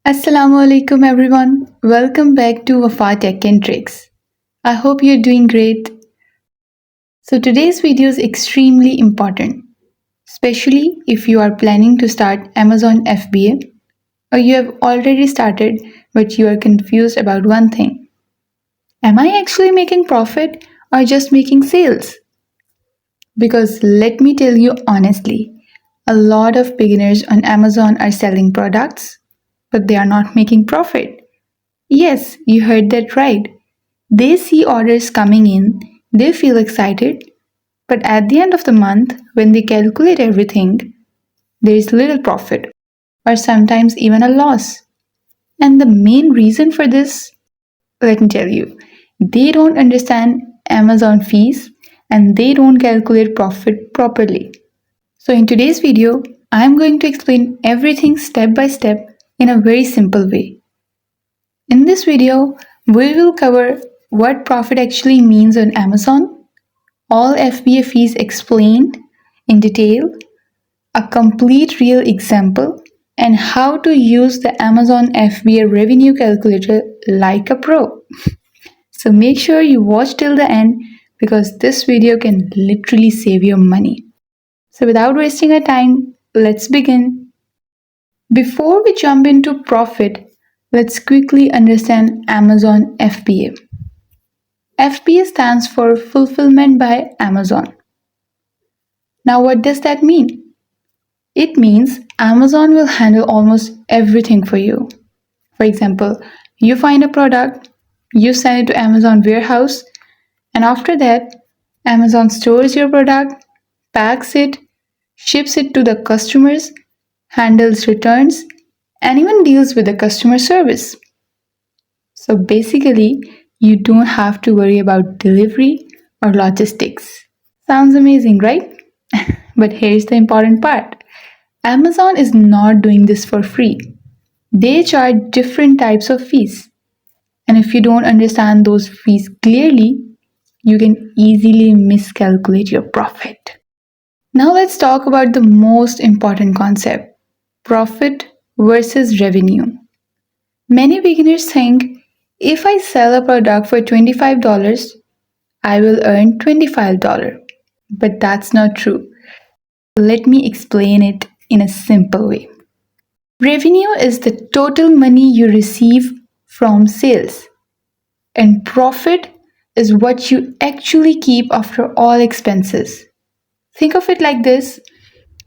Assalamu alaikum everyone. Welcome back to Wafa Tech and Tricks. I hope you're doing great. So today's video is extremely important, especially if you are planning to start Amazon FBA or you have already started but you are confused about one thing. Am I actually making profit or just making sales? Because let me tell you honestly, a lot of beginners on Amazon are selling products, but they are not making profit. Yes, you heard that right. They see orders coming in, they feel excited, but at the end of the month, when they calculate everything, there is little profit, or sometimes even a loss. And the main reason for this, let me tell you, they don't understand Amazon fees and they don't calculate profit properly. So, in today's video, I'm going to explain everything step by step in a very simple way. In this video, we will cover what profit actually means on Amazon, all FBA fees explained in detail, a complete real example, and how to use the Amazon FBA revenue calculator like a pro. So make sure you watch till the end because this video can literally save your money. So without wasting our time, let's begin. Before we jump into profit, let's quickly understand Amazon FBA. FBA stands for Fulfillment by Amazon. Now, what does that mean? It means Amazon will handle almost everything for you. For example, you find a product, you send it to Amazon warehouse, and after that, Amazon stores your product, packs it, ships it to the customers, handles returns, and even deals with the customer service. So basically, you don't have to worry about delivery or logistics. Sounds amazing, right? But here's the important part. Amazon is not doing this for free. They charge different types of fees. And if you don't understand those fees clearly, you can easily miscalculate your profit. Now let's talk about the most important concept, profit versus revenue. Many beginners think if I sell a product for $25, I will earn $25. But that's not true. Let me explain it in a simple way. Revenue is the total money you receive from sales, and profit is what you actually keep after all expenses. Think of it like this.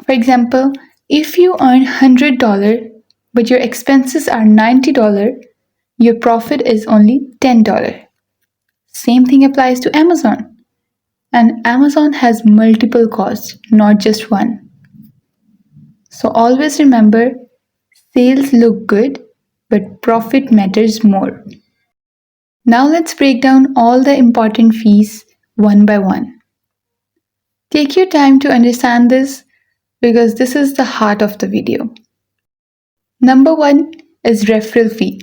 For example, if you earn $100 but your expenses are $90, your profit is only $10. Same thing applies to Amazon. And Amazon has multiple costs, not just one. So always remember, sales look good, but profit matters more. Now let's break down all the important fees one by one. Take your time to understand this because this is the heart of the video. Number one is referral fee.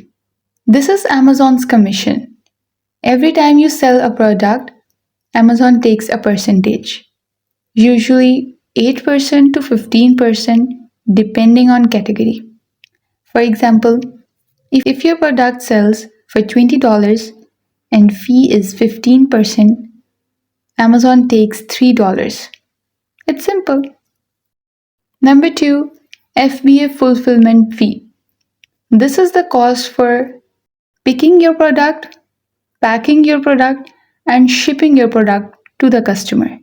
This is Amazon's commission. Every time you sell a product, Amazon takes a percentage, usually 8% to 15% depending on category. For example, if your product sells for $20 and fee is 15%, Amazon takes $3. It's simple. Number two, FBA fulfillment fee. This is the cost for picking your product, packing your product, and shipping your product to the customer.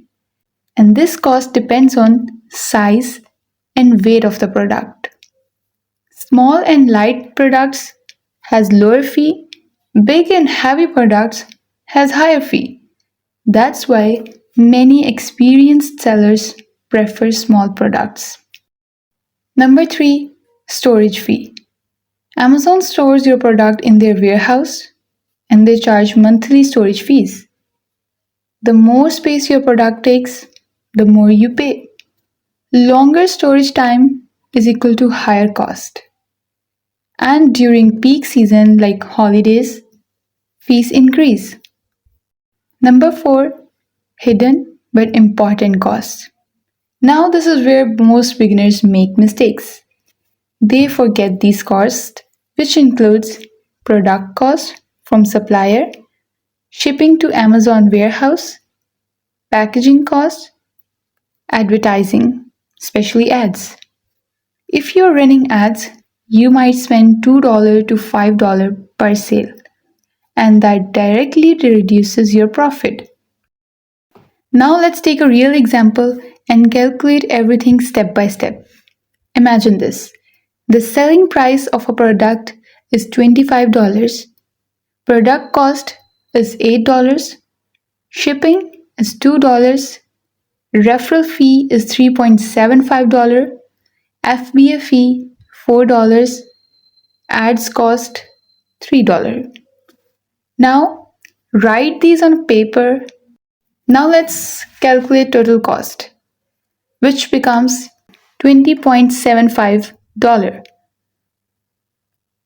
And this cost depends on size and weight of the product. Small and light products has lower fee, big and heavy products has higher fee. That's why many experienced sellers prefer small products. Number 3, storage fee. Amazon stores your product in their warehouse and they charge monthly storage fees. The more space your product takes, the more you pay. Longer storage time is equal to higher cost. And during peak season like holidays, fees increase. Number 4, hidden but important costs. Now this is where most beginners make mistakes. They forget these costs which includes product cost from supplier, shipping to Amazon warehouse, packaging cost, advertising, especially ads. If you're running ads, you might spend $2 to $5 per sale, and that directly reduces your profit. Now let's take a real example and calculate everything step by step. Imagine this. The selling price of a product is $25, product cost is $8, shipping is $2, referral fee is $3.75, FBA fee $4, ads cost $3. Now write these on paper. Now let's calculate total cost, which becomes $20.75.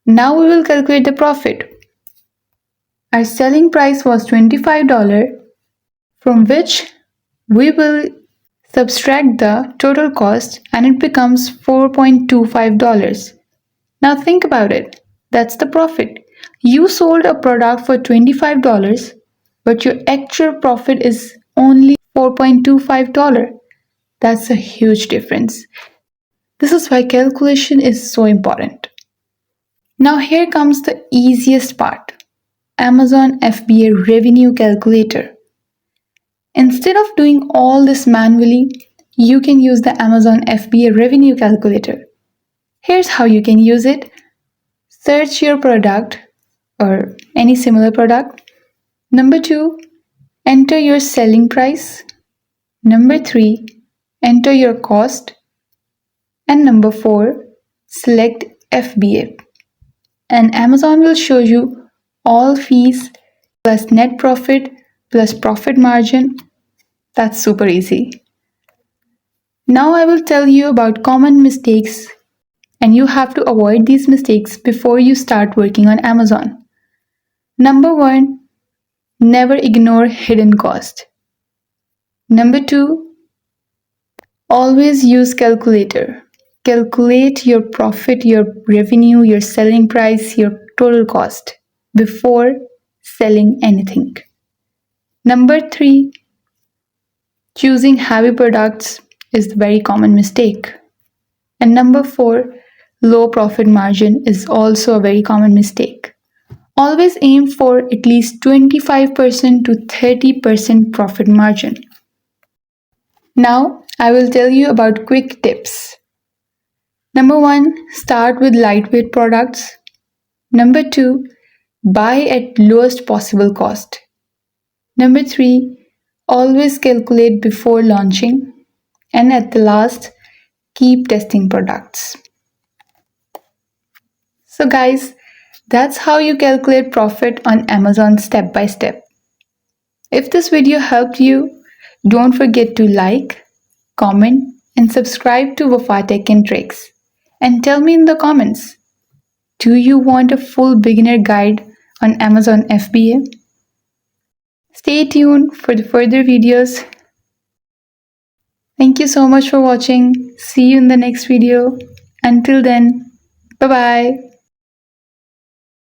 Now we will calculate the profit. Our selling price was $25, from which we will subtract the total cost and it becomes $4.25. Now think about it. That's the profit. You sold a product for $25, but your actual profit is only $4.25. That's a huge difference. This is why calculation is so important. Now here comes the easiest part. Amazon FBA revenue calculator. Instead of doing all this manually, you can use the Amazon FBA revenue calculator. Here's how you can use it. Search your product or any similar product. Number 2, enter your selling price. Number 3, enter your cost. And number 4, select FBA. And Amazon will show you all fees plus net profit plus profit margin. That's super easy. Now I will tell you about common mistakes, and you have to avoid these mistakes before you start working on Amazon. Number 1, never ignore hidden cost. Number 2, always use calculator. Calculate your profit, your revenue, your selling price, your total cost before selling anything. Number 3, choosing heavy products is a very common mistake. And number 4, low profit margin is also a very common mistake. Always aim for at least 25% to 30% profit margin. Now I will tell you about quick tips. Number 1, start with lightweight products. Number 2, buy at lowest possible cost. Number 3, always calculate before launching. And at the last, keep testing products. So guys, that's how you calculate profit on Amazon step by step. If this video helped you, don't forget to like, comment, and subscribe to Wafa Tech and Tricks. And tell me in the comments, do you want a full beginner guide on Amazon FBA? Stay tuned for the further videos. Thank you so much for watching. See you in the next video. Until then, bye-bye.